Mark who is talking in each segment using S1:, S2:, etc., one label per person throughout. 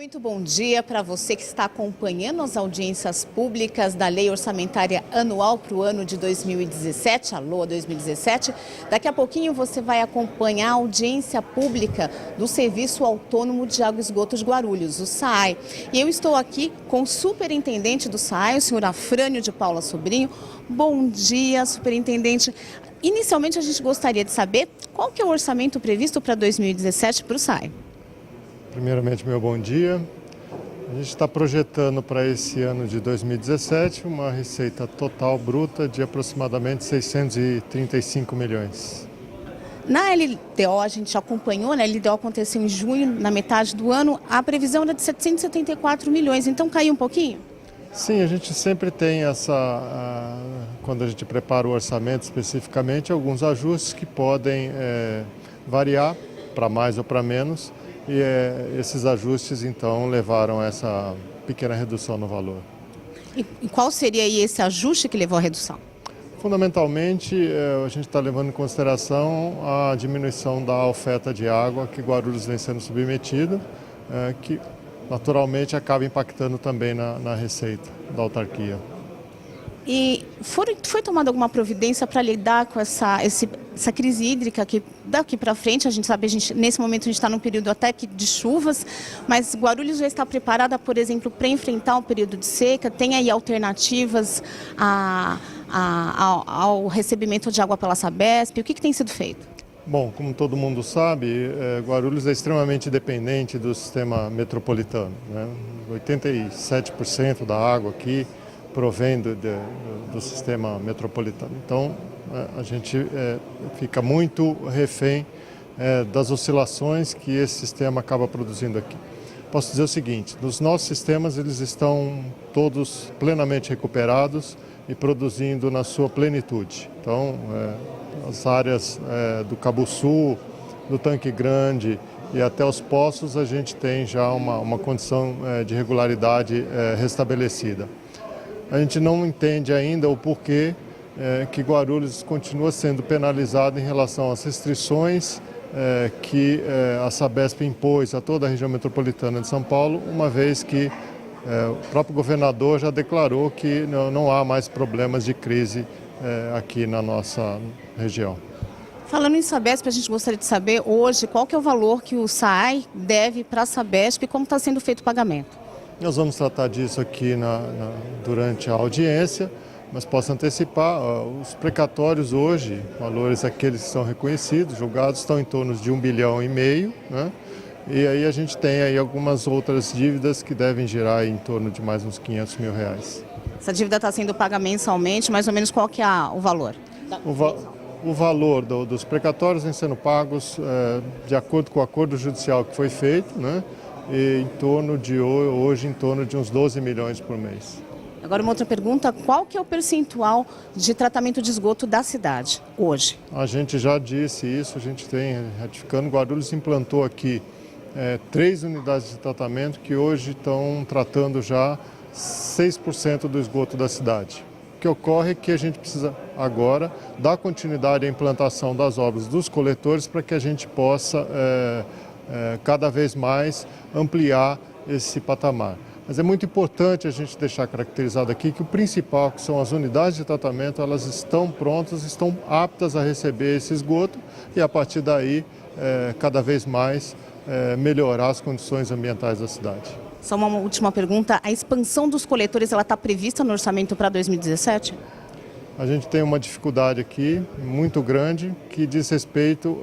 S1: Muito bom dia para você que está acompanhando as audiências públicas da Lei Orçamentária Anual para o ano de 2017, a LOA 2017. Daqui a pouquinho você vai acompanhar a audiência pública do Serviço Autônomo de Água e Esgoto de Guarulhos, o SAAI. E eu estou aqui com o superintendente do SAAI, o senhor Afrânio de Paula Sobrinho. Bom dia, superintendente. Inicialmente a gente gostaria de saber qual que é o orçamento previsto para 2017 para o SAAI.
S2: Primeiramente, meu bom dia. A gente está projetando para esse ano de 2017 uma receita total bruta de aproximadamente 635 milhões.
S1: Na LDO, a gente acompanhou, né? A LDO aconteceu em junho, na metade do ano, a previsão era de 774 milhões, então caiu um pouquinho?
S2: Sim, a gente sempre tem quando a gente prepara o orçamento especificamente, alguns ajustes que podem variar para mais ou para menos. E esses ajustes, então, levaram a essa pequena redução no valor.
S1: E qual seria aí esse ajuste que levou à redução?
S2: Fundamentalmente, a gente está levando em consideração a diminuição da oferta de água que Guarulhos vem sendo submetido, que naturalmente acaba impactando também na receita da autarquia.
S1: E foi tomada alguma providência para lidar com essa crise hídrica que daqui para frente, a gente sabe, nesse momento a gente está num período até que de chuvas, mas Guarulhos já está preparada, por exemplo, para enfrentar um período de seca? Tem aí alternativas ao recebimento de água pela Sabesp? O que tem sido feito?
S2: Bom, como todo mundo sabe, Guarulhos é extremamente dependente do sistema metropolitano, né? 87% da água aqui provém do sistema metropolitano. Então, a gente fica muito refém das oscilações que esse sistema acaba produzindo aqui. Posso dizer o seguinte, nos nossos sistemas eles estão todos plenamente recuperados e produzindo na sua plenitude. Então, as áreas do Cabo Sul, do Tanque Grande e até os poços, a gente tem já uma condição de regularidade restabelecida. A gente não entende ainda o porquê que Guarulhos continua sendo penalizado em relação às restrições que a Sabesp impôs a toda a região metropolitana de São Paulo, uma vez que o próprio governador já declarou que não há mais problemas de crise aqui na nossa região.
S1: Falando em Sabesp, a gente gostaria de saber hoje qual que é o valor que o SAAI deve para a Sabesp e como está sendo feito o pagamento.
S2: Nós vamos tratar disso aqui durante a audiência, mas posso antecipar, os precatórios hoje, valores aqueles que são reconhecidos, julgados, estão em torno de 1,5 bilhão, né? E aí a gente tem aí algumas outras dívidas que devem girar em torno de mais uns 500 mil reais.
S1: Essa dívida está sendo paga mensalmente, mais ou menos qual que é o valor?
S2: O valor dos precatórios vem sendo pagos de acordo com o acordo judicial que foi feito, né? E hoje em torno de uns 12 milhões por mês.
S1: Agora uma outra pergunta, qual que é o percentual de tratamento de esgoto da cidade hoje?
S2: A gente já disse isso, a gente tem, ratificando, Guarulhos implantou aqui 3 unidades de tratamento que hoje estão tratando já 6% do esgoto da cidade. O que ocorre é que a gente precisa agora dar continuidade à implantação das obras dos coletores para que a gente possa cada vez mais ampliar esse patamar. Mas é muito importante a gente deixar caracterizado aqui que o principal, que são as unidades de tratamento, elas estão prontas, estão aptas a receber esse esgoto e a partir daí cada vez mais melhorar as condições ambientais da cidade.
S1: Só uma última pergunta, a expansão dos coletores ela está prevista no orçamento para 2017?
S2: A gente tem uma dificuldade aqui muito grande que diz respeito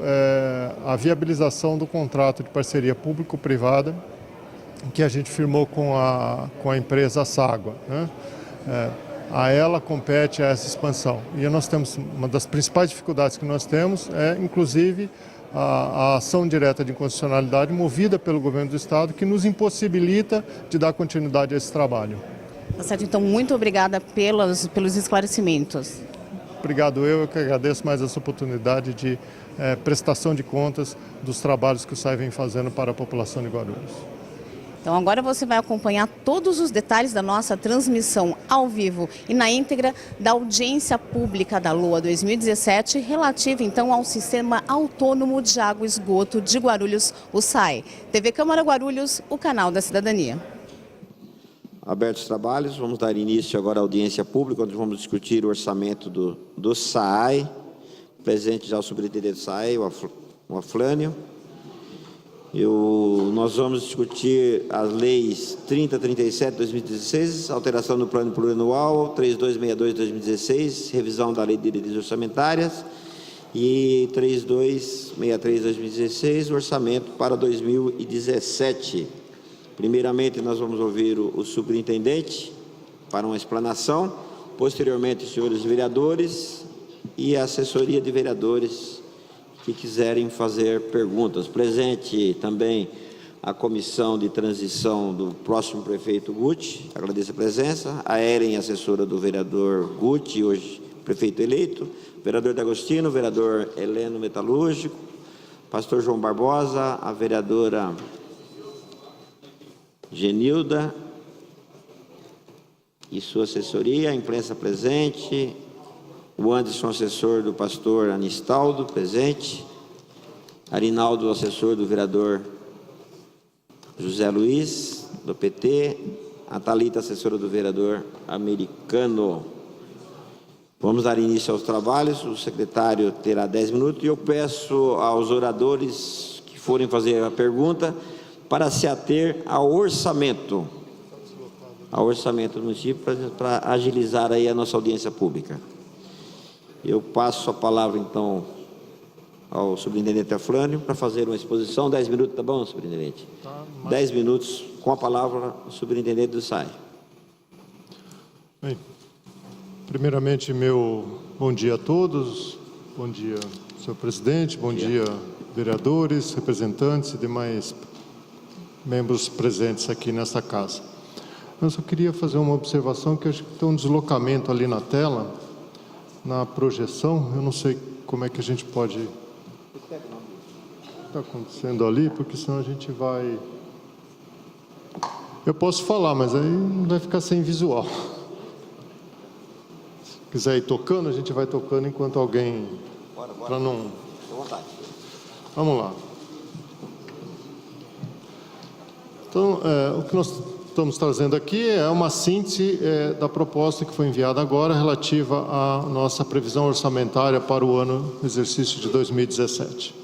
S2: à viabilização do contrato de parceria público-privada que a gente firmou com a empresa Ságua, né? A ela compete essa expansão. E nós temos, uma das principais dificuldades que nós temos inclusive, a ação direta de inconstitucionalidade movida pelo governo do Estado que nos impossibilita de dar continuidade a esse trabalho.
S1: Tá certo, então muito obrigada pelos esclarecimentos.
S2: Obrigado, eu que agradeço mais essa oportunidade de prestação de contas dos trabalhos que o SAAI vem fazendo para a população de Guarulhos.
S1: Então agora você vai acompanhar todos os detalhes da nossa transmissão ao vivo e na íntegra da audiência pública da LOA 2017, relativa então ao Sistema Autônomo de Água e Esgoto de Guarulhos, o SAE. TV Câmara Guarulhos, o canal da cidadania.
S3: Abertos os trabalhos, vamos dar início agora à audiência pública, onde vamos discutir o orçamento do SAE. Presente já o superintendente do SAE, o Aflânio. Nós vamos discutir as leis 3037 de 2016, alteração do plano plurianual, 3262 de 2016, revisão da lei de diretrizes orçamentárias, e 3263 de 2016, orçamento para 2017. Primeiramente, nós vamos ouvir o superintendente para uma explanação, posteriormente, os senhores vereadores e a assessoria de vereadores que quiserem fazer perguntas. Presente também a comissão de transição do próximo prefeito Guti, agradeço a presença, a Eren, assessora do vereador Guti, hoje prefeito eleito, vereador D'Agostino, vereador Heleno Metalúrgico, pastor João Barbosa, a vereadora Genilda e sua assessoria, a imprensa presente, o Anderson, assessor do pastor Anistaldo, presente. Arinaldo, assessor do vereador José Luiz, do PT. A Thalita, assessora do vereador Americano. Vamos dar início aos trabalhos. O secretário terá 10 minutos e eu peço aos oradores que forem fazer a pergunta para se ater ao orçamento do município, para agilizar aí a nossa audiência pública. Eu passo a palavra, então, ao superintendente Aflânio para fazer uma exposição. 10 minutos, tá bom, superintendente? 10 minutos, com a palavra, o superintendente do SAE.
S2: Bem, primeiramente, meu bom dia a todos. Bom dia, senhor presidente. Bom dia, vereadores, representantes e demais membros presentes aqui nesta casa. Eu só queria fazer uma observação, que eu acho que tem um deslocamento ali na tela, na projeção. Eu não sei como é que a gente pode... O que está acontecendo ali, porque senão a gente vai... Eu posso falar, mas aí vai ficar sem visual. Se quiser ir tocando, a gente vai tocando enquanto alguém... Para não... Vamos lá. Então, o que nós estamos trazendo aqui é uma síntese da proposta que foi enviada agora, relativa à nossa previsão orçamentária para o ano exercício de 2017.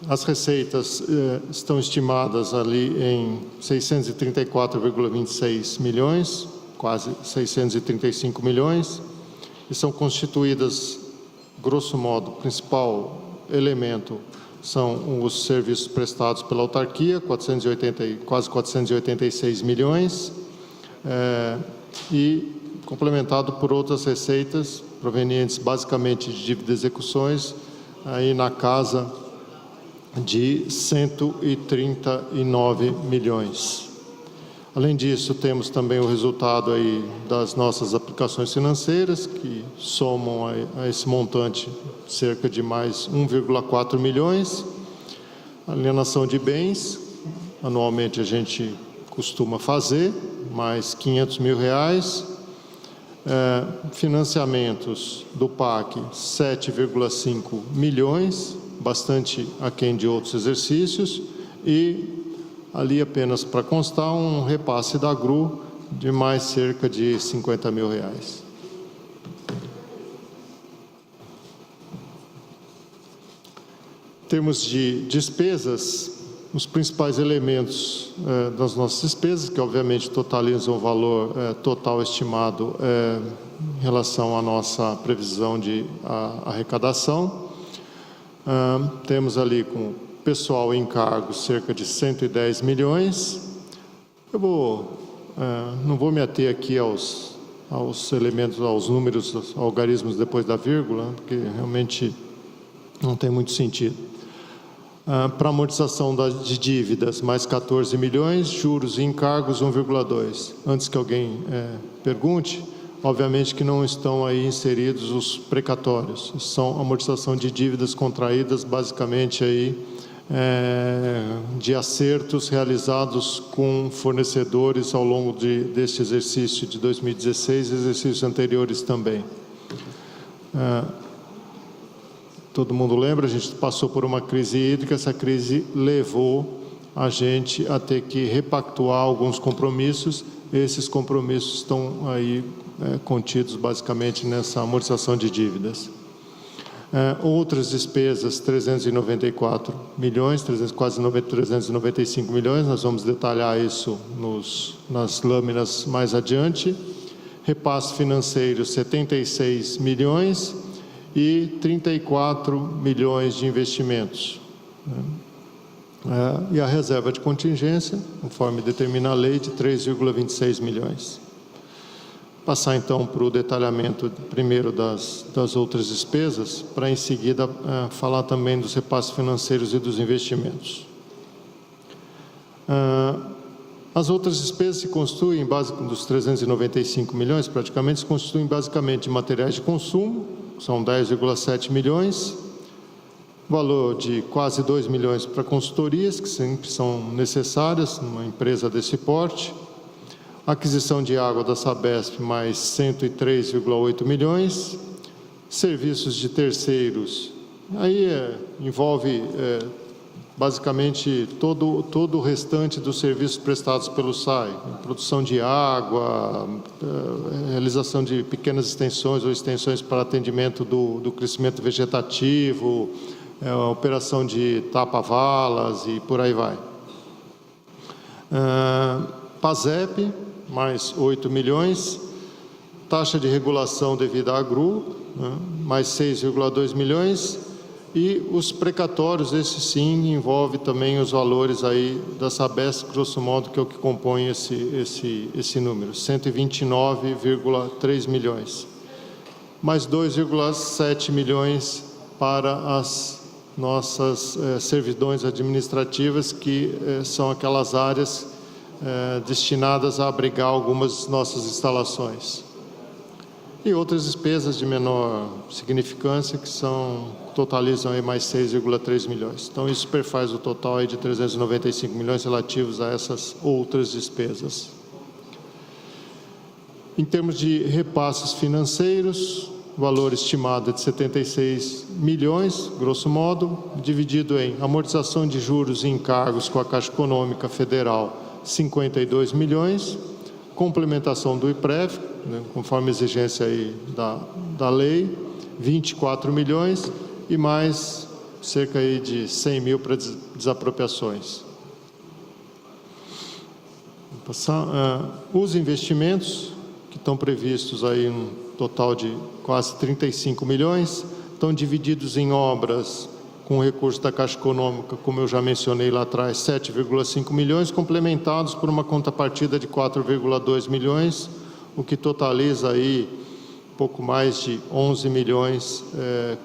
S2: As receitas estão estimadas ali em 634,26 milhões, quase 635 milhões, e são constituídas, grosso modo, o principal elemento são os serviços prestados pela autarquia, quase 486 milhões, e complementado por outras receitas provenientes basicamente de dívida e execuções, aí na casa de 139 milhões. Além disso, temos também o resultado aí das nossas aplicações financeiras, que somam a esse montante cerca de mais 1,4 milhões. Alienação de bens, anualmente a gente costuma fazer, mais 500 mil reais. Financiamentos do PAC, 7,5 milhões, bastante aquém de outros exercícios. E ali, apenas para constar, um repasse da GRU de mais cerca de 50 mil reais. Em termos de despesas, os principais elementos das nossas despesas, que obviamente totalizam o valor total estimado em relação à nossa previsão de arrecadação. Temos ali com pessoal em cargos cerca de 110 milhões. Eu não vou me ater aqui aos elementos, aos números, aos algarismos depois da vírgula, porque realmente não tem muito sentido. Para amortização de dívidas, mais 14 milhões, juros e encargos, 1,2. Antes que alguém pergunte, obviamente que não estão aí inseridos os precatórios. São amortização de dívidas contraídas, basicamente aí de acertos realizados com fornecedores ao longo deste exercício de 2016 e exercícios anteriores também. Todo mundo lembra, a gente passou por uma crise hídrica, essa crise levou a gente a ter que repactuar alguns compromissos. Esses compromissos estão aí contidos basicamente nessa amortização de dívidas. Outras despesas, 394 milhões, quase 395 milhões, nós vamos detalhar isso nas lâminas mais adiante. Repasse financeiro, 76 milhões e 34 milhões de investimentos. E a reserva de contingência, conforme determina a lei, de 3,26 milhões. Passar então para o detalhamento primeiro das outras despesas, para em seguida falar também dos repasses financeiros e dos investimentos. As outras despesas se constituem, dos 395 milhões, praticamente se constituem basicamente de materiais de consumo, são 10,7 milhões, valor de quase 2 milhões para consultorias, que sempre são necessárias numa empresa desse porte, aquisição de água da Sabesp, mais 103,8 milhões, serviços de terceiros, aí envolve basicamente todo o restante dos serviços prestados pelo SAI, produção de água, realização de pequenas extensões ou extensões para atendimento do crescimento vegetativo, operação de tapa-valas e por aí vai. PASEP, mais 8 milhões, taxa de regulação devida à AGRU, mais 6,2 milhões, e os precatórios, esse sim, envolve também os valores aí da Sabesp, grosso modo, que é o que compõe esse número, 129,3 milhões, mais 2,7 milhões para as nossas servidões administrativas, que são aquelas áreas destinadas a abrigar algumas nossas instalações. E outras despesas de menor significância, que totalizam aí mais 6,3 milhões. Então, isso perfaz o total aí de 395 milhões relativos a essas outras despesas. Em termos de repasses financeiros, valor estimado é de 76 milhões, grosso modo, dividido em amortização de juros e encargos com a Caixa Econômica Federal, 52 milhões, complementação do IPREV, conforme a exigência aí da lei, 24 milhões, e mais cerca aí de 100 mil para desapropriações. Os investimentos, que estão previstos aí um total de quase 35 milhões, estão divididos em obras com recurso da Caixa Econômica, como eu já mencionei lá atrás, 7,5 milhões, complementados por uma contrapartida de 4,2 milhões, o que totaliza aí pouco mais de 11 milhões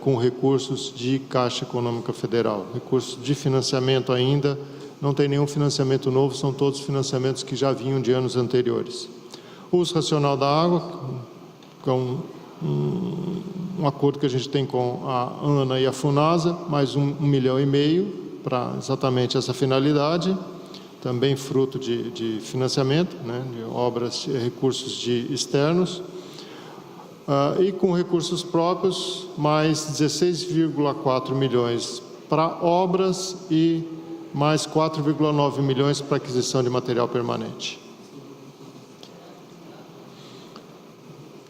S2: com recursos de Caixa Econômica Federal. Recursos de financiamento ainda, não tem nenhum financiamento novo, são todos financiamentos que já vinham de anos anteriores. O uso racional da água, com um acordo que a gente tem com a ANA e a FUNASA, mais 1,5 milhão para exatamente essa finalidade, também fruto de financiamento, de obras e recursos externos, e com recursos próprios, mais 16,4 milhões para obras e mais 4,9 milhões para aquisição de material permanente.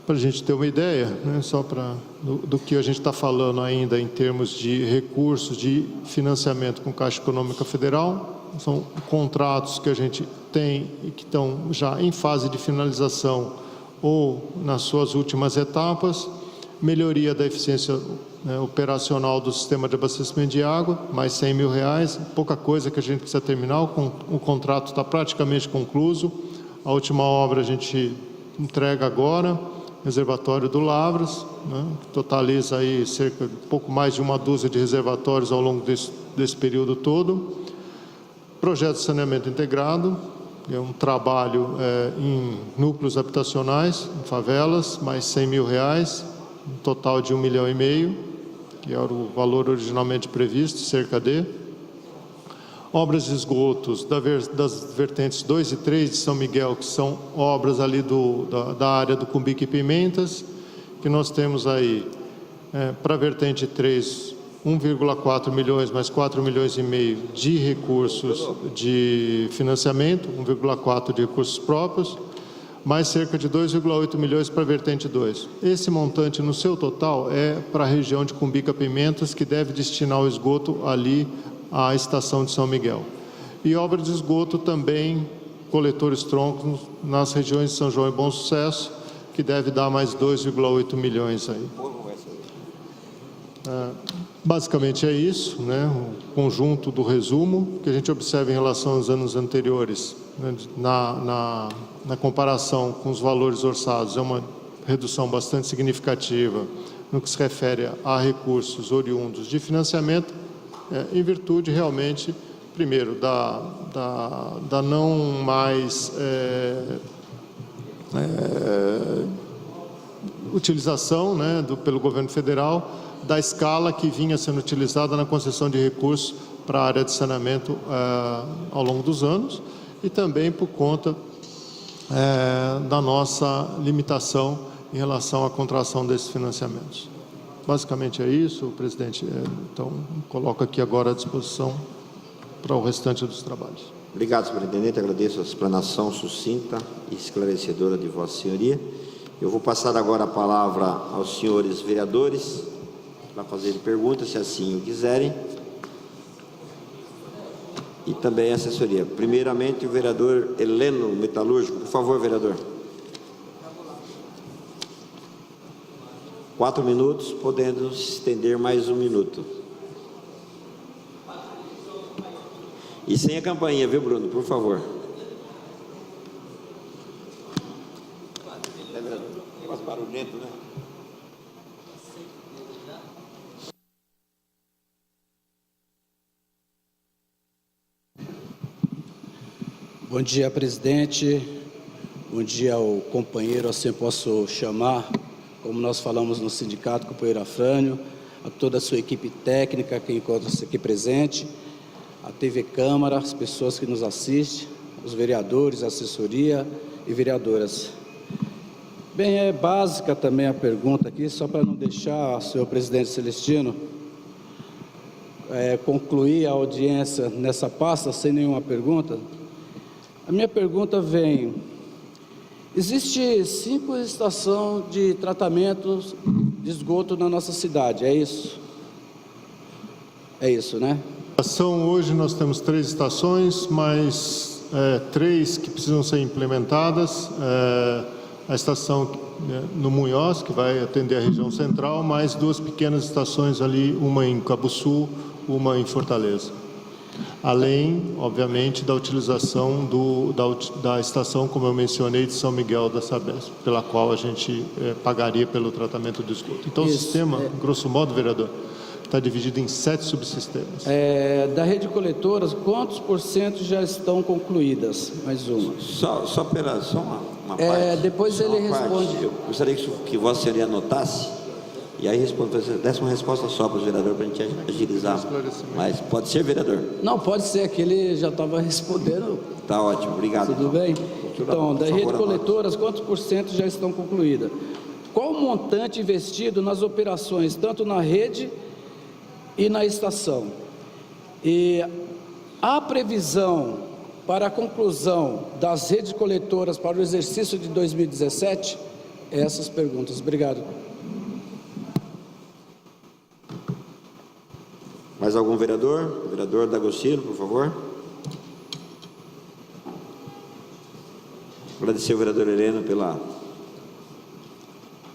S2: Para a gente ter uma ideia, só do que a gente está falando ainda em termos de recursos de financiamento com Caixa Econômica Federal, são contratos que a gente tem e que estão já em fase de finalização ou nas suas últimas etapas, melhoria da eficiência operacional do sistema de abastecimento de água, mais 100 mil reais, pouca coisa que a gente precisa terminar, o contrato está praticamente concluído, a última obra a gente entrega agora, reservatório do Lavras, que totaliza aí pouco mais de uma dúzia de reservatórios ao longo desse período todo. Projeto de saneamento integrado, que é um trabalho em núcleos habitacionais, em favelas, mais 100 mil reais, um total de 1,5 milhão, que era o valor originalmente previsto, cerca de. Obras de esgotos das vertentes 2 e 3 de São Miguel, que são obras ali da área do Cumbica e Pimentas, que nós temos aí, para a vertente 3, 1,4 milhões mais 4 milhões e meio de recursos de financiamento, 1,4 de recursos próprios, mais cerca de 2,8 milhões para a vertente 2. Esse montante, no seu total, é para a região de Cumbica Pimentas, que deve destinar o esgoto ali à estação de São Miguel. E obra de esgoto também, coletores troncos, nas regiões de São João e Bom Sucesso, que deve dar mais 2,8 milhões aí. Basicamente é isso, né? O conjunto do resumo que a gente observa em relação aos anos anteriores, né? na comparação com os valores orçados, é uma redução bastante significativa no que se refere a recursos oriundos de financiamento, em virtude realmente, primeiro, da não mais utilização, né, pelo governo federal, da escala que vinha sendo utilizada na concessão de recursos para a área de saneamento ao longo dos anos, e também por conta da nossa limitação em relação à contração desses financiamentos. Basicamente é isso, presidente. Então, coloco aqui agora à disposição para o restante dos trabalhos.
S3: Obrigado, superintendente. Agradeço a explanação sucinta e esclarecedora de Vossa Senhoria. Eu vou passar agora a palavra aos senhores vereadores para fazer perguntas, se assim o quiserem, e também a assessoria. Primeiramente, o vereador Heleno Metalúrgico. Por favor, vereador. 4 minutos, podendo se estender mais 1 minuto. E sem a campainha, viu, Bruno? Por favor. Mais barulhento, né?
S4: Bom dia, presidente. Bom dia ao companheiro, assim posso chamar, como nós falamos no sindicato, companheiro Afrânio, a toda a sua equipe técnica que encontra-se aqui presente, a TV Câmara, as pessoas que nos assistem, os vereadores, a assessoria e vereadoras. Bem, é básica também a pergunta aqui, só para não deixar, senhor presidente Celestino, concluir a audiência nessa pasta sem nenhuma pergunta. A minha pergunta vem: existe 5 estações de tratamento de esgoto na nossa cidade, é isso? É isso, né?
S2: Hoje nós temos 3 estações, mais 3 que precisam ser implementadas. A estação no Munhoz, que vai atender a região central, mais 2 pequenas estações ali, uma em Cabuçu, uma em Fortaleza. Além, obviamente, da utilização da estação, como eu mencionei, de São Miguel da Sabesp, pela qual a gente pagaria pelo tratamento do esgoto. Então, o sistema, grosso modo, vereador, está dividido em 7 subsistemas. Da rede de coletoras, quantos % já estão concluídas? Mais uma.
S3: Só uma parte.
S4: Depois ele responde.
S3: Eu gostaria que Vossa Senhoria anotasse, e aí desse uma resposta só para o vereador, para a gente agilizar. Mas pode ser, vereador?
S4: Não, pode ser, que ele já estava respondendo.
S3: Está ótimo, obrigado.
S4: Tudo bem? Então, da rede de coletoras, quantos % já estão concluídas? Qual o montante investido nas operações, tanto na rede e na estação? E a previsão para a conclusão das redes coletoras para o exercício de 2017? Essas perguntas. Obrigado.
S3: Mais algum vereador? Vereador D'Agostino, por favor. Agradecer ao vereador Heleno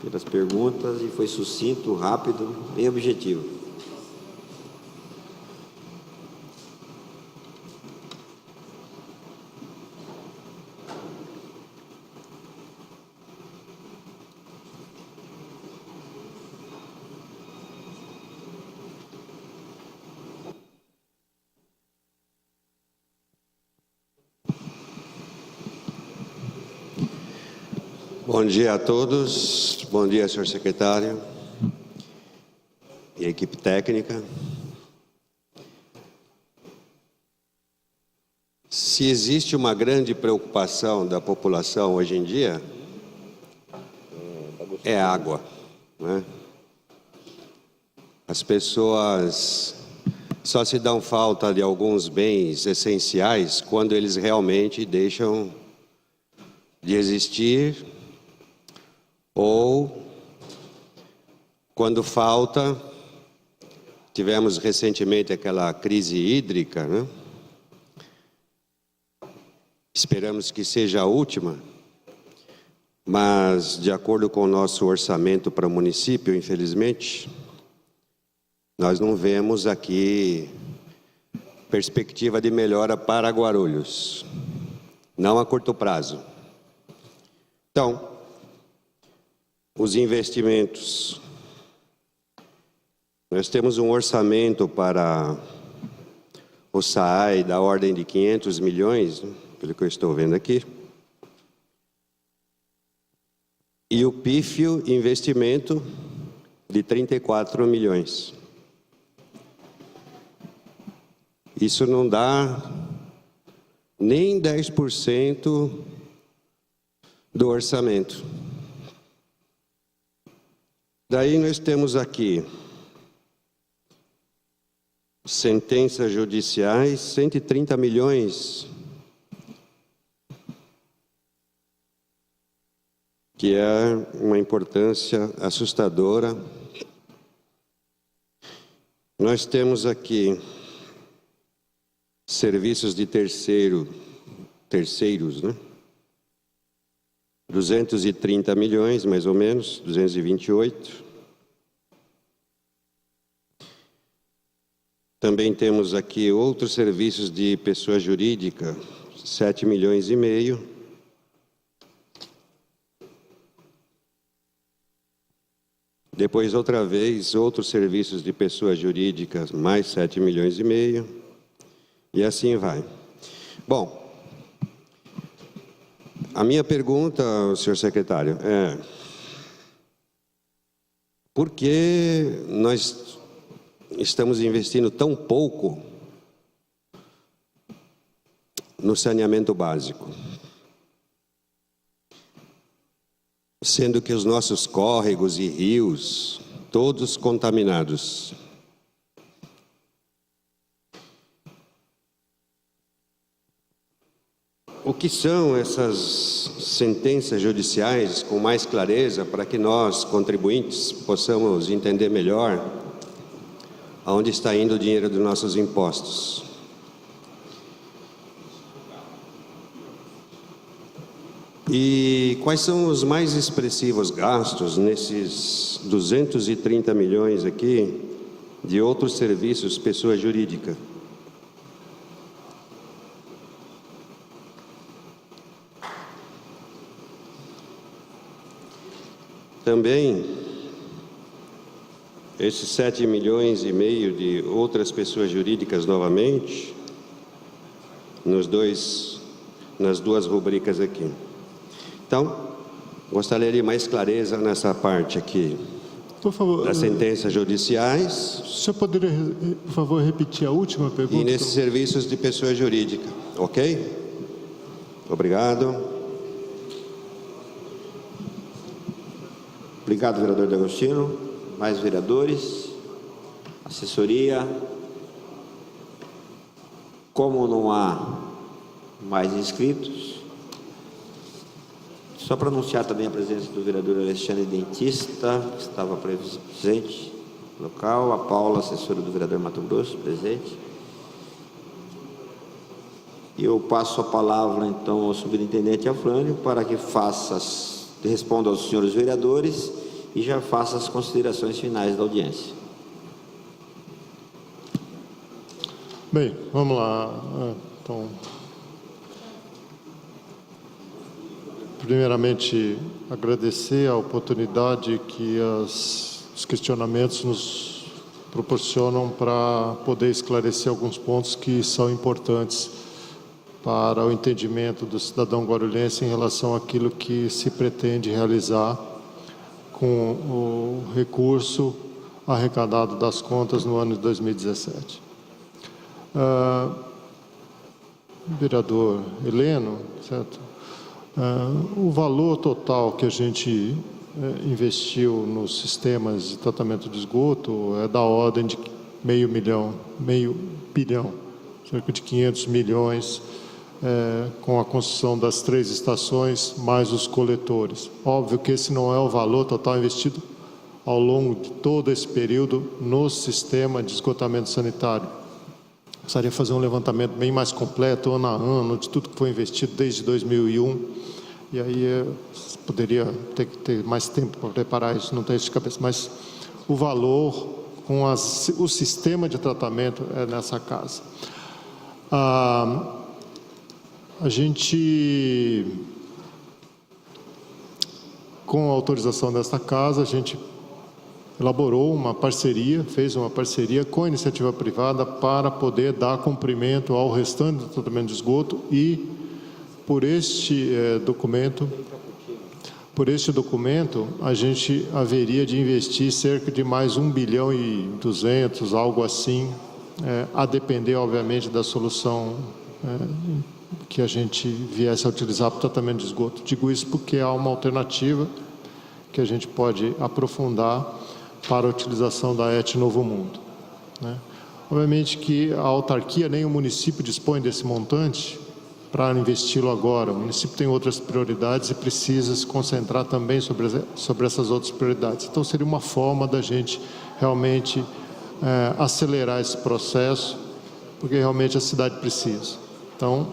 S3: pelas perguntas, e foi sucinto, rápido, bem objetivo.
S5: Bom dia a todos, bom dia, senhor secretário e equipe técnica. Se existe uma grande preocupação da população hoje em dia, é água, né? As pessoas só se dão falta de alguns bens essenciais quando eles realmente deixam de existir, ou quando falta. Tivemos recentemente aquela crise hídrica, né? Esperamos que seja a última, mas de acordo com o nosso orçamento para o município, infelizmente, nós não vemos aqui perspectiva de melhora para Guarulhos, não a curto prazo. Então, os investimentos. Nós temos um orçamento para o SAAI da ordem de 500 milhões, pelo que eu estou vendo aqui. E o pífio investimento de 34 milhões. Isso não dá nem 10% do orçamento. Daí nós temos aqui sentenças judiciais, 130 milhões, que é uma importância assustadora. Nós temos aqui serviços de terceiros, né? 230 milhões, mais ou menos, 228. Também temos aqui outros serviços de pessoa jurídica, 7 milhões e meio. Depois, outra vez, outros serviços de pessoa jurídica, mais 7 milhões e meio. E assim vai. Bom, a minha pergunta, senhor secretário, é: por que nós estamos investindo tão pouco no saneamento básico? Sendo que os nossos córregos e rios, todos contaminados. O que são essas sentenças judiciais, com mais clareza, para que nós, contribuintes, possamos entender melhor aonde está indo o dinheiro dos nossos impostos? E quais são os mais expressivos gastos nesses 230 milhões aqui de outros serviços, pessoa jurídica? Também, esses 7 milhões e meio de outras pessoas jurídicas novamente, nas duas rubricas aqui. Então, gostaria de mais clareza nessa parte aqui,
S2: Por favor,
S5: das sentenças judiciais.
S2: o senhor poderia, por favor, repetir a última pergunta?
S5: E nesses serviços de pessoa jurídica, ok? Obrigado.
S3: Obrigado, vereador D'Agostino. Mais vereadores? Assessoria? Como não há mais inscritos, só para anunciar também a presença do vereador Alexandre Dentista, que estava presente no local, a Paula, assessora do vereador Mato Grosso, presente. E eu passo a palavra, então, ao superintendente Afrânio para que responda aos senhores vereadores e já faça as considerações finais da audiência.
S2: Bem, vamos lá. Então, primeiramente, agradecer a oportunidade que os questionamentos nos proporcionam para poder esclarecer alguns pontos que são importantes para o entendimento do cidadão guarulhense em relação àquilo que se pretende realizar com o recurso arrecadado das contas no ano de 2017. vereador Heleno, certo? O valor total que a gente investiu nos sistemas de tratamento de esgoto é da ordem de meio bilhão, cerca de 500 milhões, com a construção das 3 estações, mais os coletores. Óbvio que esse não é o valor total investido ao longo de todo esse período no sistema de esgotamento sanitário. Precisaria fazer um levantamento bem mais completo, ano a ano, de tudo que foi investido desde 2001, e aí poderia ter mais tempo para preparar isso, não tenho isso de cabeça, mas o valor com o sistema de tratamento é nessa casa. A gente, com a autorização desta casa, a gente elaborou uma parceria, fez uma parceria com a iniciativa privada para poder dar cumprimento ao restante do tratamento de esgoto e, por este documento, a gente haveria de investir cerca de mais 1 bilhão e 200, algo assim, a depender, obviamente, da solução que a gente viesse a utilizar para o tratamento de esgoto. Digo isso porque há uma alternativa que a gente pode aprofundar para a utilização da ET Novo Mundo, né? Obviamente que a autarquia nem o município dispõe desse montante para investi-lo agora. O município tem outras prioridades e precisa se concentrar também sobre essas outras prioridades. Então, seria uma forma da gente realmente acelerar esse processo, porque realmente a cidade precisa. Então,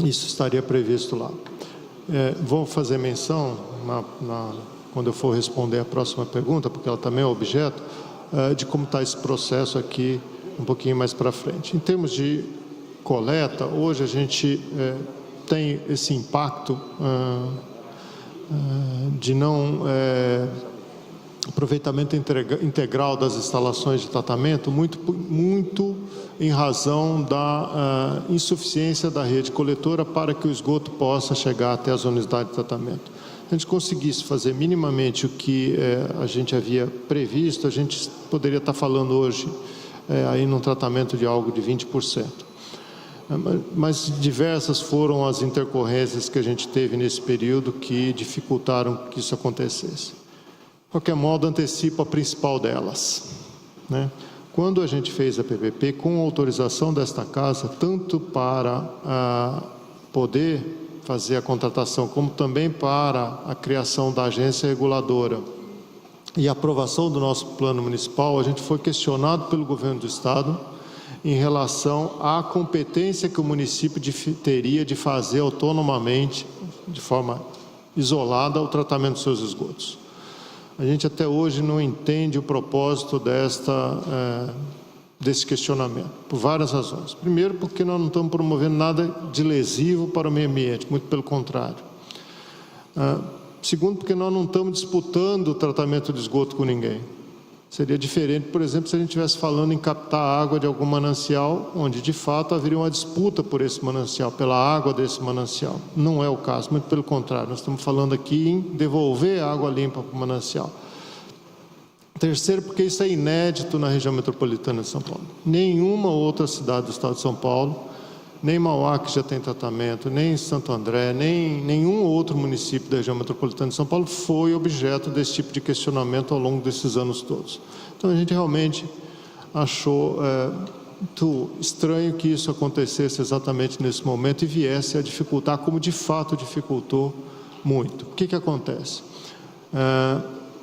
S2: isso estaria previsto lá. Vou fazer menção, quando eu for responder a próxima pergunta, porque ela também é objeto, de como está esse processo aqui um pouquinho mais para frente. Em termos de coleta, hoje a gente tem esse impacto de não aproveitamento integral das instalações de tratamento, muito em razão da insuficiência da rede coletora para que o esgoto possa chegar até as unidades de tratamento. Se a gente conseguisse fazer minimamente o que a gente havia previsto, a gente poderia estar falando hoje aí num tratamento de algo de 20%. Mas diversas foram as intercorrências que a gente teve nesse período que dificultaram que isso acontecesse. De qualquer modo, antecipo a principal delas, né? Quando a gente fez a PPP, com autorização desta casa, tanto para poder fazer a contratação, como também para a criação da agência reguladora e a aprovação do nosso plano municipal, a gente foi questionado pelo governo do estado em relação à competência que o município teria de fazer autonomamente, de forma isolada, o tratamento dos seus esgotos. A gente até hoje não entende o propósito desse questionamento, por várias razões. Primeiro, porque nós não estamos promovendo nada de lesivo para o meio ambiente, muito pelo contrário. Segundo, porque nós não estamos disputando o tratamento de esgoto com ninguém. Seria diferente, por exemplo, se a gente estivesse falando em captar água de algum manancial, onde de fato haveria uma disputa por esse manancial, pela água desse manancial. Não é o caso, muito pelo contrário, nós estamos falando aqui em devolver a água limpa para o manancial. Terceiro, porque isso é inédito na região metropolitana de São Paulo. Nenhuma outra cidade do estado de São Paulo, nem Mauá, que já tem tratamento, nem Santo André, nem nenhum outro município da região metropolitana de São Paulo foi objeto desse tipo de questionamento ao longo desses anos todos. Então, a gente realmente achou muito estranho que isso acontecesse exatamente nesse momento e viesse a dificultar, como de fato dificultou muito. O que acontece?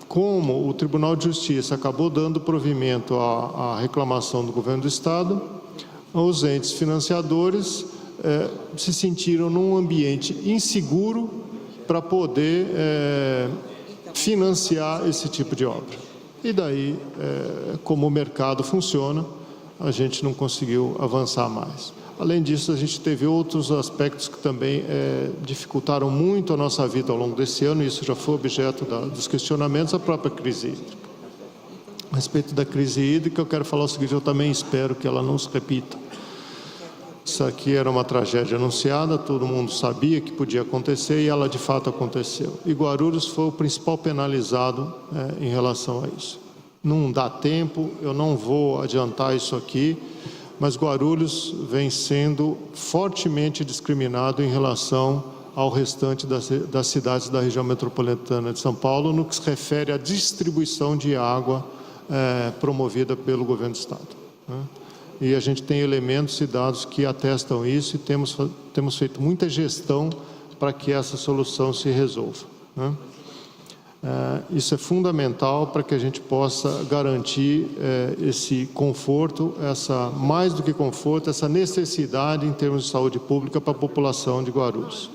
S2: Como o Tribunal de Justiça acabou dando provimento à reclamação do governo do estado, os entes financiadores se sentiram num ambiente inseguro para poder financiar esse tipo de obra. E daí, como o mercado funciona, a gente não conseguiu avançar mais. Além disso, a gente teve outros aspectos que também dificultaram muito a nossa vida ao longo desse ano, e isso já foi objeto dos questionamentos, a própria crise hídrica. A respeito da crise hídrica, eu quero falar o seguinte: eu também espero que ela não se repita. Isso aqui era uma tragédia anunciada, todo mundo sabia que podia acontecer e ela de fato aconteceu. E Guarulhos foi o principal penalizado em relação a isso. Não dá tempo, eu não vou adiantar isso aqui, mas Guarulhos vem sendo fortemente discriminado em relação ao restante das cidades da região metropolitana de São Paulo, no que se refere à distribuição de água promovida pelo governo do Estado, né? E a gente tem elementos e dados que atestam isso, e temos feito muita gestão para que essa solução se resolva, né? Isso é fundamental para que a gente possa garantir esse conforto, mais do que conforto, essa necessidade em termos de saúde pública para a população de Guarulhos.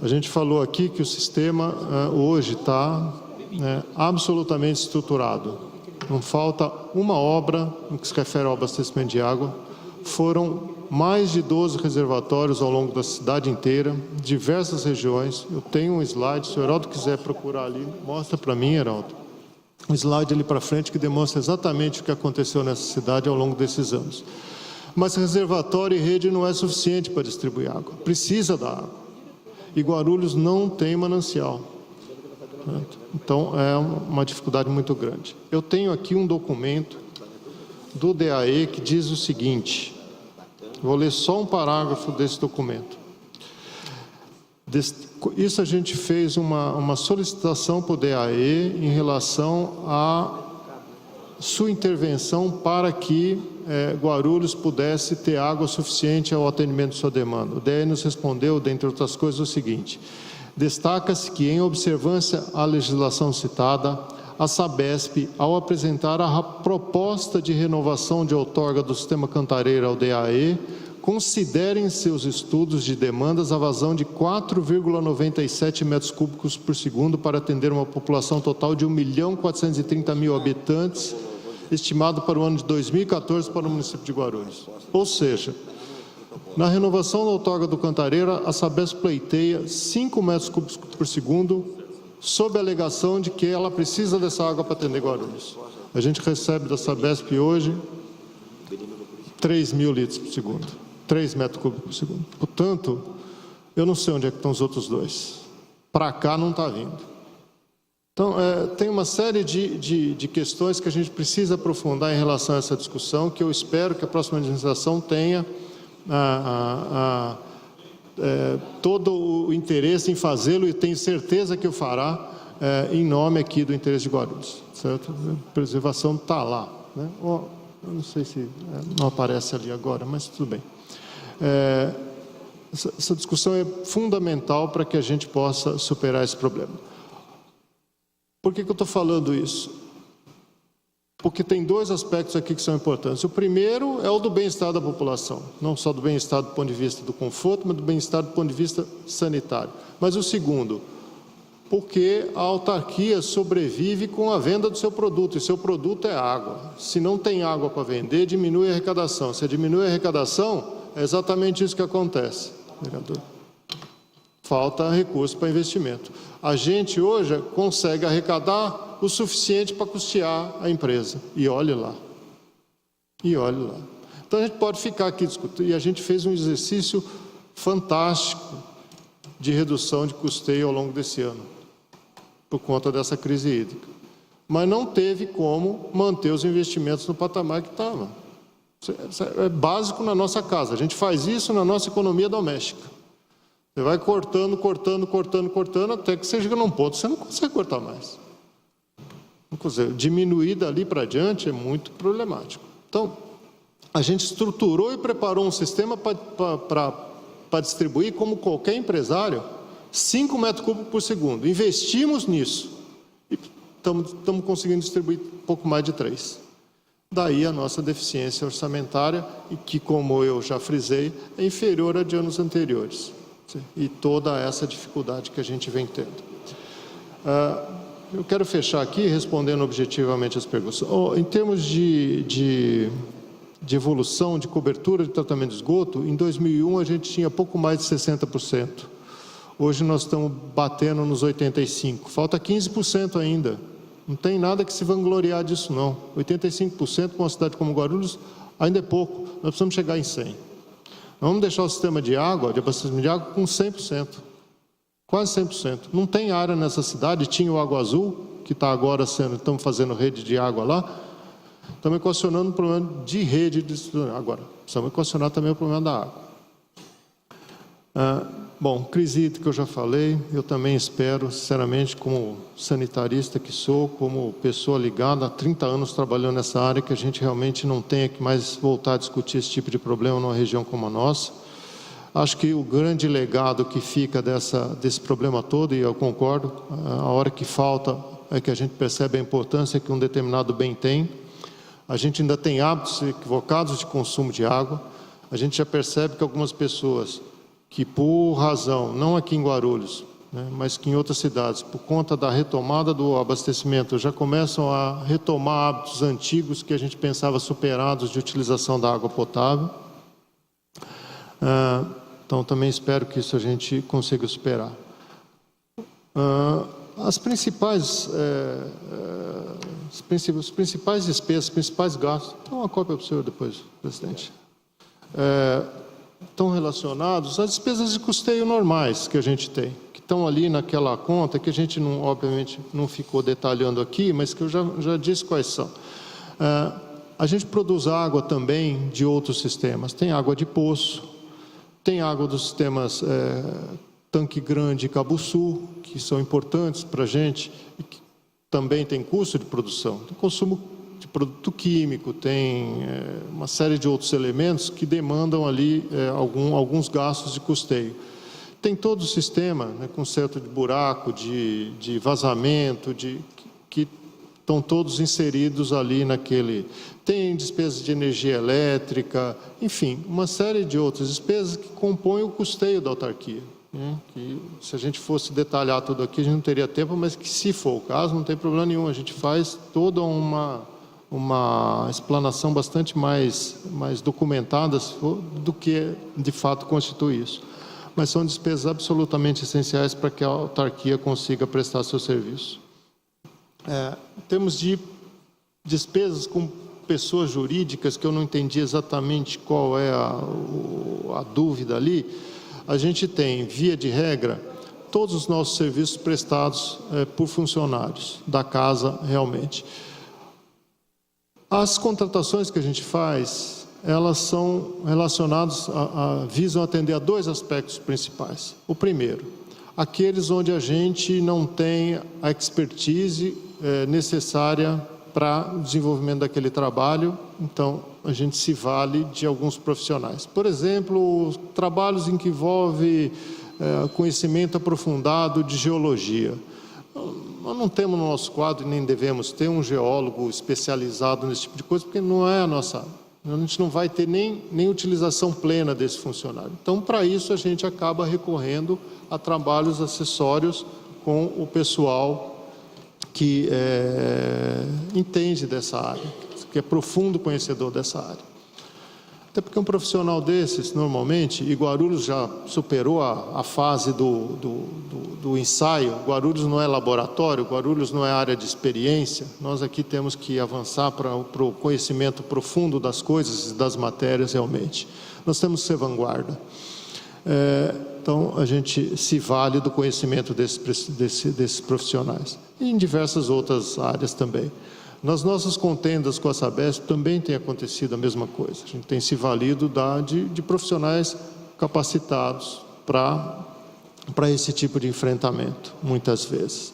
S2: A gente falou aqui que o sistema hoje está absolutamente estruturado. Não falta uma obra no que se refere ao abastecimento de água. Foram mais de 12 reservatórios ao longo da cidade inteira, diversas regiões. Eu tenho um slide, se o Heraldo quiser procurar ali, mostra para mim, Heraldo. Um slide ali para frente que demonstra exatamente o que aconteceu nessa cidade ao longo desses anos. Mas reservatório e rede não é suficiente para distribuir água. Precisa da água. E Guarulhos não tem manancial. Então, é uma dificuldade muito grande. Eu tenho aqui um documento do DAE que diz o seguinte, vou ler só um parágrafo desse documento. Isso a gente fez uma solicitação para o DAE em relação à sua intervenção para que Guarulhos pudesse ter água suficiente ao atendimento de sua demanda. O DAE nos respondeu, dentre outras coisas, o seguinte: destaca-se que, em observância à legislação citada, a Sabesp, ao apresentar a proposta de renovação de outorga do sistema Cantareira ao DAE, considera em seus estudos de demandas a vazão de 4,97 metros cúbicos por segundo para atender uma população total de 1.430.000 habitantes, estimado para o ano de 2014 para o município de Guarulhos. Ou seja, na renovação da outorga do Cantareira, a Sabesp pleiteia 5 metros cúbicos por segundo, sob a alegação de que ela precisa dessa água para atender Guarulhos. A gente recebe da Sabesp hoje 3.000 litros por segundo, 3 metros cúbicos por segundo. Portanto, eu não sei onde é que estão os outros dois. Para cá não está vindo. Então, tem uma série de questões que a gente precisa aprofundar em relação a essa discussão, que eu espero que a próxima administração tenha todo o interesse em fazê-lo, e tenho certeza que o fará em nome aqui do interesse de Guarulhos, certo? A preservação está lá, né? Eu não sei se não aparece ali agora, mas tudo bem. Essa discussão é fundamental para que a gente possa superar esse problema. Por que eu estou falando isso? Porque tem dois aspectos aqui que são importantes. O primeiro é o do bem-estar da população, não só do bem-estar do ponto de vista do conforto, mas do bem-estar do ponto de vista sanitário. Mas o segundo, porque a autarquia sobrevive com a venda do seu produto, e seu produto é água. Se não tem água para vender, diminui a arrecadação. Se diminui a arrecadação, é exatamente isso que acontece, vereador. Falta recurso para investimento. A gente hoje consegue arrecadar o suficiente para custear a empresa. E olhe lá. E olhe lá. Então a gente pode ficar aqui discutindo. E a gente fez um exercício fantástico de redução de custeio ao longo desse ano, por conta dessa crise hídrica. Mas não teve como manter os investimentos no patamar que estava. Isso é básico na nossa casa. A gente faz isso na nossa economia doméstica. Você vai cortando, até que você chega num ponto, você não consegue cortar mais. Não consegue. Diminuir dali para diante é muito problemático. Então, a gente estruturou e preparou um sistema para distribuir, como qualquer empresário, 5 metros cúbicos por segundo. Investimos nisso e estamos conseguindo distribuir um pouco mais de 3. Daí a nossa deficiência orçamentária, e que, como eu já frisei, é inferior a de anos anteriores. E toda essa dificuldade que a gente vem tendo. Eu quero fechar aqui respondendo objetivamente as perguntas. Em termos de evolução, de cobertura de tratamento de esgoto, em 2001 a gente tinha pouco mais de 60%. Hoje nós estamos batendo nos 85%. Falta 15% ainda. Não tem nada que se vangloriar disso, não. 85% com uma cidade como Guarulhos ainda é pouco. Nós precisamos chegar em 100%. Vamos deixar o sistema de água, de abastecimento de água, com 100%. Quase 100%. Não tem área nessa cidade, tinha o Água Azul, que está agora estamos fazendo rede de água lá, Estamos equacionando o problema de rede de distribuição. Agora, precisamos equacionar também o problema da água. Bom, crise hídrica eu já falei, eu também espero, sinceramente, como sanitarista que sou, como pessoa ligada há 30 anos trabalhando nessa área, que a gente realmente não tenha que mais voltar a discutir esse tipo de problema numa região como a nossa. Acho que o grande legado que fica desse problema todo, e eu concordo, a hora que falta é que a gente percebe a importância que um determinado bem tem. A gente ainda tem hábitos equivocados de consumo de água. A gente já percebe que algumas pessoas que, por razão, não aqui em Guarulhos, né, mas que em outras cidades, por conta da retomada do abastecimento, já começam a retomar hábitos antigos que a gente pensava superados de utilização da água potável. Então, também espero que isso a gente consiga superar. Os principais despesas, os principais gastos, dá uma cópia para o senhor depois, presidente, estão relacionados às despesas de custeio normais que a gente tem, que estão ali naquela conta, que a gente, não, obviamente, não ficou detalhando aqui, mas que eu já disse quais são. A gente produz água também de outros sistemas. Tem água de poço, tem água dos sistemas Tanque Grande e Cabo Sul, que são importantes para a gente e que também tem custo de produção. Tem consumo de produto químico, tem uma série de outros elementos que demandam ali alguns gastos de custeio. Tem todo o sistema, né, conserto de buraco, de vazamento, que estão todos inseridos ali naquele... Tem despesas de energia elétrica, enfim, uma série de outras despesas que compõem o custeio da autarquia. Que, se a gente fosse detalhar tudo aqui, a gente não teria tempo, mas que, se for o caso, não tem problema nenhum. A gente faz toda uma explanação bastante mais documentada do que, de fato, constitui isso. Mas são despesas absolutamente essenciais para que a autarquia consiga prestar seu serviço. Em termos de despesas com pessoas jurídicas, que eu não entendi exatamente qual é a dúvida ali, a gente tem, via de regra, todos os nossos serviços prestados por funcionários da casa, realmente. As contratações que a gente faz, elas são relacionadas, visam atender a dois aspectos principais. O primeiro, aqueles onde a gente não tem a expertise necessária para o desenvolvimento daquele trabalho, então a gente se vale de alguns profissionais. Por exemplo, trabalhos em que envolve conhecimento aprofundado de geologia. Nós não temos no nosso quadro, e nem devemos ter, um geólogo especializado nesse tipo de coisa, porque não é a nossa... A gente não vai ter nem utilização plena desse funcionário. Então, para isso, a gente acaba recorrendo a trabalhos acessórios com o pessoal que entende dessa área, que é profundo conhecedor dessa área. Até porque um profissional desses, normalmente, e Guarulhos já superou a fase do ensaio, Guarulhos não é laboratório, Guarulhos não é área de experiência, nós aqui temos que avançar para o conhecimento profundo das coisas e das matérias realmente. Nós temos que ser vanguarda. Então, a gente se vale do conhecimento desses profissionais. E em diversas outras áreas também. Nas nossas contendas com a Sabesp também tem acontecido a mesma coisa. A gente tem se valido de profissionais capacitados para esse tipo de enfrentamento, muitas vezes.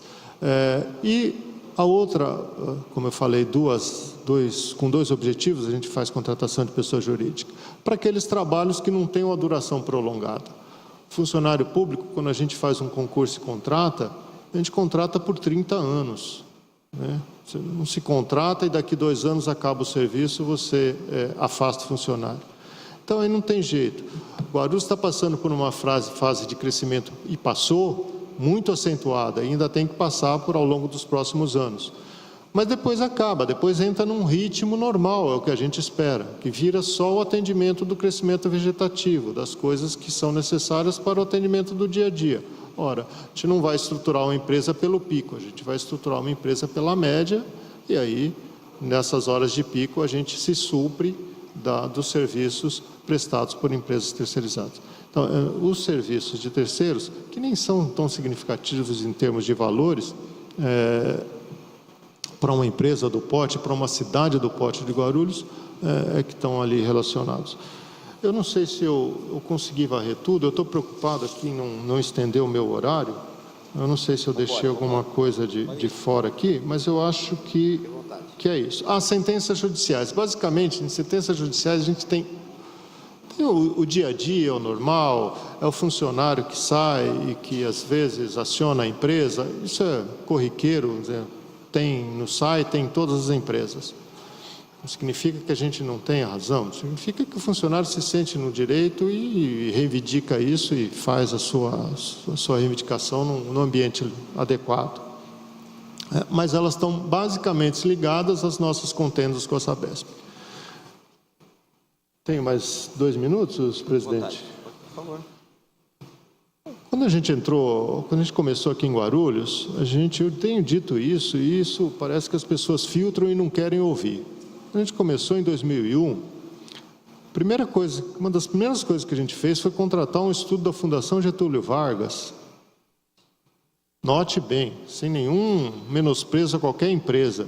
S2: E a outra, como eu falei, com dois objetivos, a gente faz contratação de pessoa jurídica. Para aqueles trabalhos que não têm uma duração prolongada. Funcionário público, quando a gente faz um concurso e contrata, a gente contrata por 30 anos. Né? Você não se contrata e daqui 2 anos acaba o serviço, você afasta o funcionário. Então, aí não tem jeito. Guarulhos está passando por uma fase de crescimento, e passou, muito acentuada, ainda tem que passar ao longo dos próximos anos. Mas depois acaba, depois entra num ritmo normal, é o que a gente espera, que vira só o atendimento do crescimento vegetativo, das coisas que são necessárias para o atendimento do dia a dia. Ora, a gente não vai estruturar uma empresa pelo pico, a gente vai estruturar uma empresa pela média, e aí, nessas horas de pico, a gente se supre dos serviços prestados por empresas terceirizadas. Então, os serviços de terceiros, que nem são tão significativos em termos de valores, para uma empresa do porte, para uma cidade do porte de Guarulhos, que estão ali relacionados. Eu não sei se eu consegui varrer tudo, eu estou preocupado aqui em não estender o meu horário, eu não sei se eu deixei alguma coisa de fora aqui, mas eu acho que é isso. Sentenças judiciais. Basicamente, em sentenças judiciais a gente tem o dia a dia, o normal, é o funcionário que sai e que às vezes aciona a empresa, isso é corriqueiro, tem no site, tem em todas as empresas. Não significa que a gente não tenha razão, significa que o funcionário se sente no direito e reivindica isso e faz a sua reivindicação no ambiente adequado. Mas elas estão basicamente ligadas às nossas contendas com a Sabesp. Tenho mais 2 minutos, presidente?
S3: Por favor.
S2: Quando a gente começou aqui em Guarulhos, eu tenho dito isso, e isso parece que as pessoas filtram e não querem ouvir. Quando a gente começou em 2001, uma das primeiras coisas que a gente fez foi contratar um estudo da Fundação Getúlio Vargas. Note bem, sem nenhum menosprezo a qualquer empresa.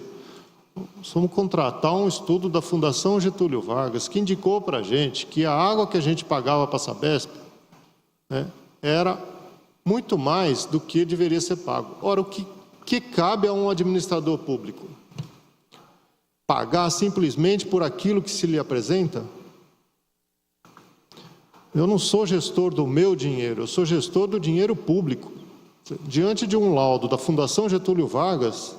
S2: Vamos contratar um estudo da Fundação Getúlio Vargas, que indicou para a gente que a água que a gente pagava para a Sabesp era muito mais do que deveria ser pago. Ora, o que cabe a um administrador público? Pagar simplesmente por aquilo que se lhe apresenta? Eu não sou gestor do meu dinheiro, eu sou gestor do dinheiro público. Diante de um laudo da Fundação Getúlio Vargas,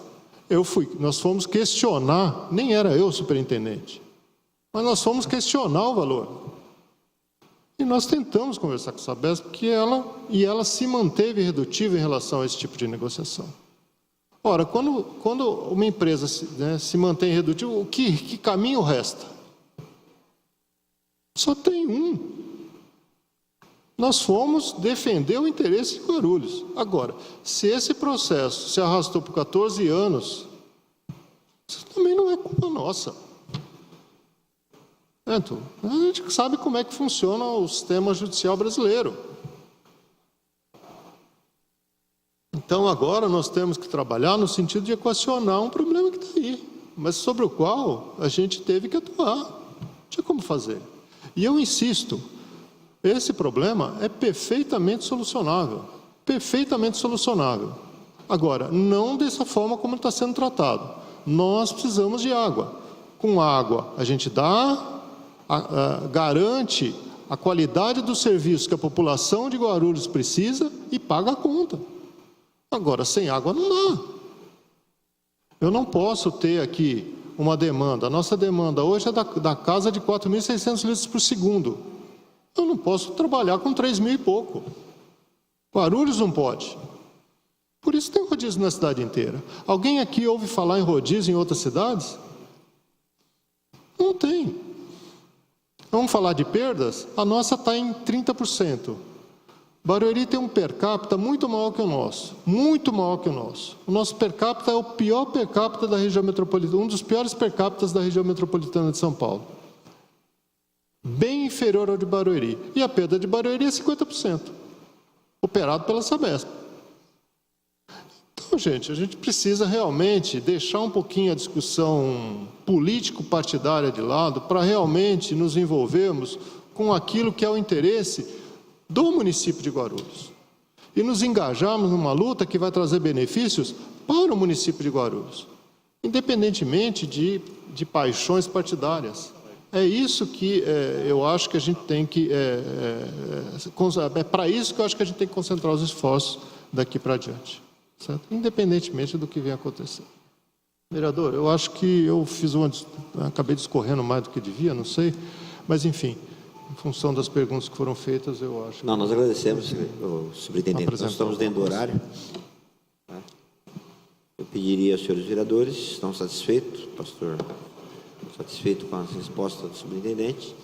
S2: nós fomos questionar, nem era eu superintendente, mas nós fomos questionar o valor. E nós tentamos conversar com a Sabesp, ela se manteve redutiva em relação a esse tipo de negociação. Ora, quando uma empresa se mantém redutiva, que caminho resta? Só tem um. Nós fomos defender o interesse de Guarulhos. Agora, se esse processo se arrastou por 14 anos, isso também não é culpa nossa. A gente sabe como é que funciona o sistema judicial brasileiro. Então, agora nós temos que trabalhar no sentido de equacionar um problema que está aí, mas sobre o qual a gente teve que atuar. Não tinha como fazer. E eu insisto, esse problema é perfeitamente solucionável. Perfeitamente solucionável. Agora, não dessa forma como está sendo tratado. Nós precisamos de água. Com água, a gente garante a qualidade do serviço que a população de Guarulhos precisa e paga a conta. Agora, sem água não dá. Eu não posso ter aqui uma demanda. A nossa demanda hoje é da casa de 4.600 litros por segundo. Eu não posso trabalhar com 3.000 e pouco. Guarulhos não pode. Por isso tem rodízio na cidade inteira. Alguém aqui ouve falar em rodízio em outras cidades? Não tem. Vamos falar de perdas? A nossa está em 30%. Barueri tem um per capita muito maior que o nosso. Muito maior que o nosso. O nosso per capita é o pior per capita da região metropolitana, um dos piores per capitas da região metropolitana de São Paulo. Bem inferior ao de Barueri. E a perda de Barueri é 50%. Operado pela Sabesp. Então, gente, a gente precisa realmente deixar um pouquinho a discussão político-partidária de lado para realmente nos envolvermos com aquilo que é o interesse do município de Guarulhos. E nos engajarmos numa luta que vai trazer benefícios para o município de Guarulhos, independentemente de paixões partidárias. É isso que eu acho que a gente tem que... É para isso que eu acho que a gente tem que concentrar os esforços daqui para adiante. Certo? Independentemente do que vem acontecer. Vereador, eu acho que eu acabei discorrendo mais do que devia, não sei, mas enfim, em função das perguntas que foram feitas, eu acho...
S3: Não, nós agradecemos, o superintendente, nós estamos dentro do horário. Eu pediria aos senhores vereadores, estão satisfeitos, pastor, satisfeito com as respostas do superintendente,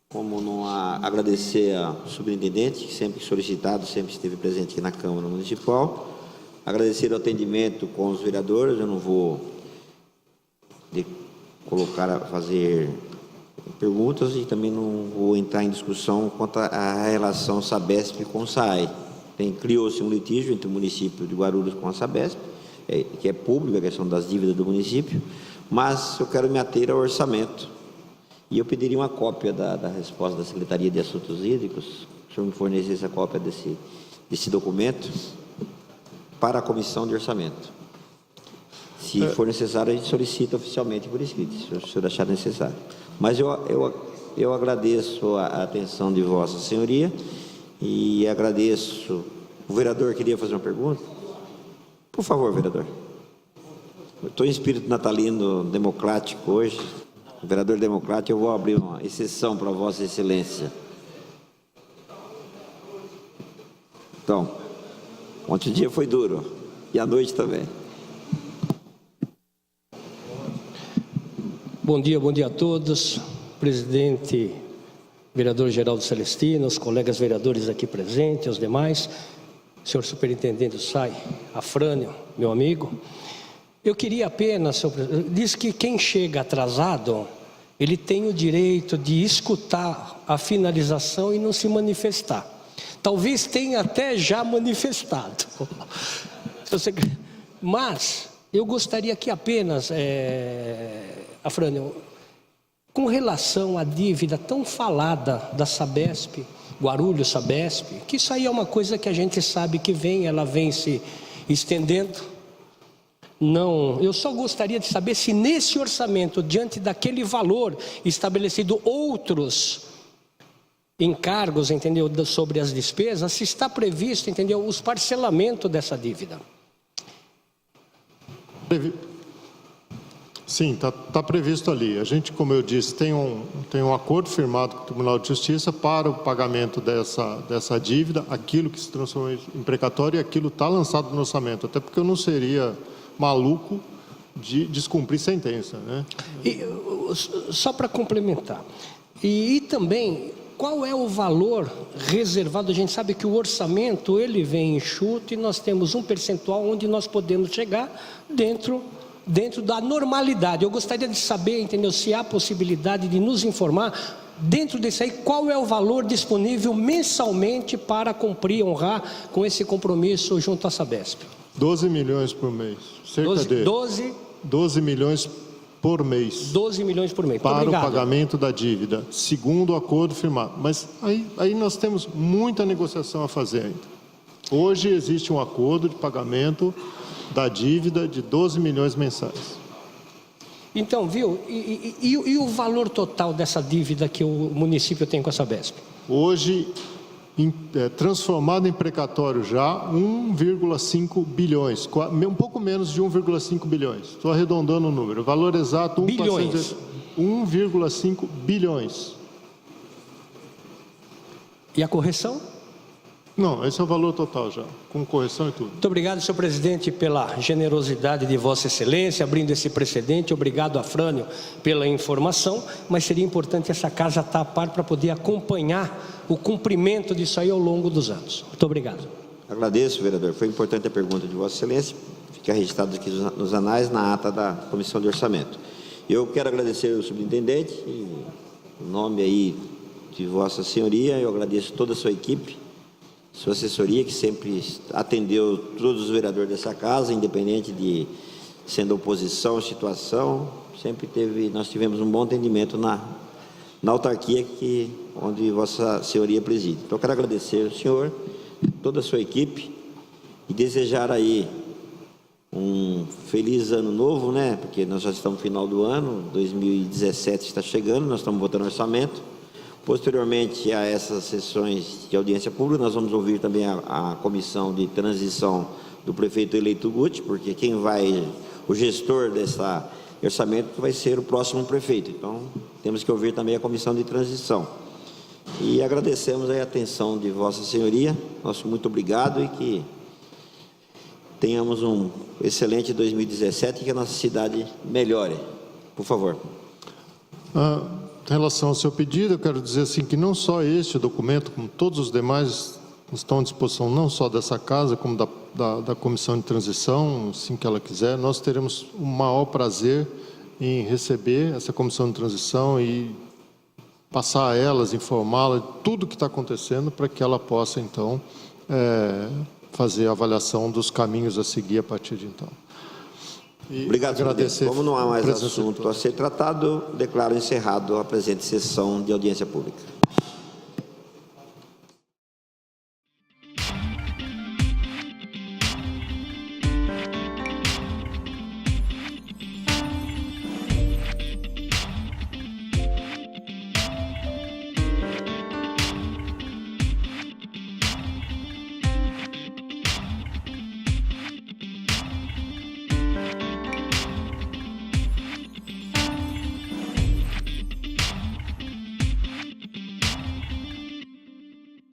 S3: como não há, agradecer ao superintendente, que sempre solicitado, sempre esteve presente aqui na Câmara Municipal, agradecer o atendimento com os vereadores, eu não vou fazer perguntas e também não vou entrar em discussão quanto à relação Sabesp com o SAAI. Criou-se um litígio entre o município de Guarulhos com a Sabesp, que é pública, a questão das dívidas do município, mas eu quero me ater ao orçamento. E eu pediria uma cópia da resposta da Secretaria de Assuntos Hídricos, que o senhor me fornecesse a cópia desse documento para a Comissão de Orçamento. Se for necessário, a gente solicita oficialmente por escrito, se o senhor achar necessário. Mas eu agradeço a atenção de Vossa Senhoria e agradeço. O vereador queria fazer uma pergunta? Por favor, vereador. Eu estou em espírito natalino democrático hoje. Vereador democrático, eu vou abrir uma exceção para Vossa Excelência. Então, ontem o dia foi duro e a noite também.
S6: Bom dia a todos. Presidente, vereador Geraldo Celestino, os colegas vereadores aqui presentes, os demais, senhor superintendente Sai, Afrânio, meu amigo. Eu queria apenas, senhor presidente, diz que quem chega atrasado, ele tem o direito de escutar a finalização e não se manifestar. Talvez tenha até já manifestado. Mas eu gostaria que apenas, Afrânio, com relação à dívida tão falada da Sabesp, Guarulhos Sabesp, que isso aí é uma coisa que a gente sabe que ela vem se estendendo. Não, eu só gostaria de saber se nesse orçamento, diante daquele valor estabelecido, outros encargos, entendeu, sobre as despesas, se está previsto, entendeu, os parcelamentos dessa dívida.
S2: Sim, está previsto ali. A gente, como eu disse, tem um acordo firmado com o Tribunal de Justiça para o pagamento dessa dívida, aquilo que se transformou em precatório, e aquilo está lançado no orçamento, até porque eu não seria maluco de descumprir sentença, né?
S6: E, só para complementar, e também, qual é o valor reservado? A gente sabe que o orçamento, ele vem enxuto e nós temos um percentual onde nós podemos chegar dentro da normalidade. Eu gostaria de saber, entendeu, se há possibilidade de nos informar, dentro disso aí, qual é o valor disponível mensalmente para cumprir, honrar com esse compromisso junto à Sabesp?
S2: 12 milhões por mês. Cerca de 12 milhões por mês.
S6: 12 milhões por mês.
S2: Para
S6: obrigado.
S2: O pagamento da dívida, segundo o acordo firmado. Mas aí nós temos muita negociação a fazer ainda. Hoje existe um acordo de pagamento da dívida de 12 milhões mensais.
S6: Então, viu? E o valor total dessa dívida que o município tem com a Sabesp?
S2: Hoje, transformado em precatório já, 1,5 bilhões. Um pouco menos de 1,5 bilhões. Estou arredondando o número. O valor exato, 1,5 bilhões.
S6: E a correção?
S2: Não, esse é o valor total já, com correção e tudo.
S6: Muito obrigado, senhor presidente, pela generosidade de Vossa Excelência, abrindo esse precedente. Obrigado, Afrânio, pela informação, mas seria importante essa casa estar a par para poder acompanhar o cumprimento disso aí ao longo dos anos. Muito obrigado.
S3: Agradeço, vereador. Foi importante a pergunta de Vossa Excelência. Fica registrado aqui nos anais, na ata da Comissão de Orçamento. Eu quero agradecer ao superintendente, em nome aí de Vossa Senhoria, eu agradeço toda a sua equipe, sua assessoria, que sempre atendeu todos os vereadores dessa casa, independente de sendo oposição, situação, nós tivemos um bom atendimento na autarquia onde Vossa Senhoria preside. Então, eu quero agradecer ao senhor, toda a sua equipe, e desejar aí um feliz ano novo, né? Porque nós já estamos no final do ano, 2017 está chegando, nós estamos votando orçamento. Posteriormente a essas sessões de audiência pública, nós vamos ouvir também a comissão de transição do prefeito eleito Guti, porque o gestor desse orçamento vai ser o próximo prefeito. Então, temos que ouvir também a comissão de transição. E agradecemos aí a atenção de Vossa Senhoria, nosso muito obrigado, e que tenhamos um excelente 2017 e que a nossa cidade melhore. Por favor.
S2: Em relação ao seu pedido, eu quero dizer assim que não só este documento, como todos os demais, estão à disposição não só dessa casa, como da comissão de transição, assim que ela quiser. Nós teremos o maior prazer em receber essa comissão de transição e passar a elas, informá-la de tudo o que está acontecendo, para que ela possa, então, fazer a avaliação dos caminhos a seguir a partir de então. E
S3: Obrigado, senhor presidente. Como não há mais
S2: presidente
S3: assunto a ser tratado, declaro encerrado a presente sessão de audiência pública.